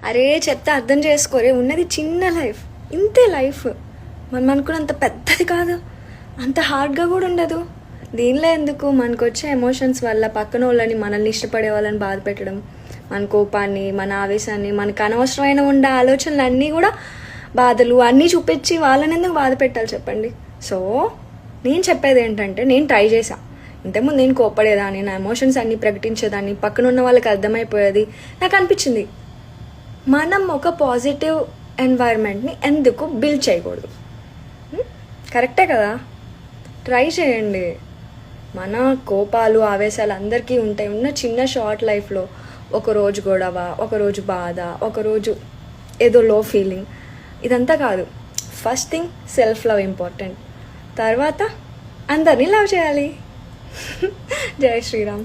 అరే చెప్తే అర్థం చేసుకోరే, ఉన్నది చిన్న లైఫ్, ఇంతే లైఫ్. మనం అనుకున్నంత పెద్దది కాదు, అంత హార్డ్గా కూడా ఉండదు. దీనిలో ఎందుకు మనకు వచ్చే ఎమోషన్స్ వల్ల పక్కన వాళ్ళని, మనల్ని ఇష్టపడే వాళ్ళని బాధ పెట్టడం, మన కోపాన్ని, మన ఆవేశాన్ని, మనకు అనవసరమైన ఉండే ఆలోచనలు అన్నీ కూడా, బాధలు అన్నీ చూపించి వాళ్ళని ఎందుకు బాధ పెట్టాలి చెప్పండి. సో నేను చెప్పేది ఏంటంటే, నేను ట్రై చేశా. ఇంతకుముందు నేను కోపడేదాన్ని, నా ఎమోషన్స్ అన్నీ ప్రకటించేదాన్ని, పక్కన ఉన్న వాళ్ళకి అర్థమైపోయేది. నాకు అనిపించింది, మనం ఒక పాజిటివ్ ఎన్వైర్న్మెంట్ని ఎందుకు బిల్డ్ చేయకూడదు? కరెక్టే కదా, ట్రై చేయండి. మన కోపాలు, ఆవేశాలు అందరికీ ఉంటాయి. ఉన్న చిన్న షార్ట్ లైఫ్లో ఒకరోజు గొడవ, ఒకరోజు బాధ, ఒకరోజు ఏదో లో ఫీలింగ్, ఇదంతా కాదు. First thing self love important, తర్వాత అందరినీ లవ్ చేయాలి. జై శ్రీరామ్.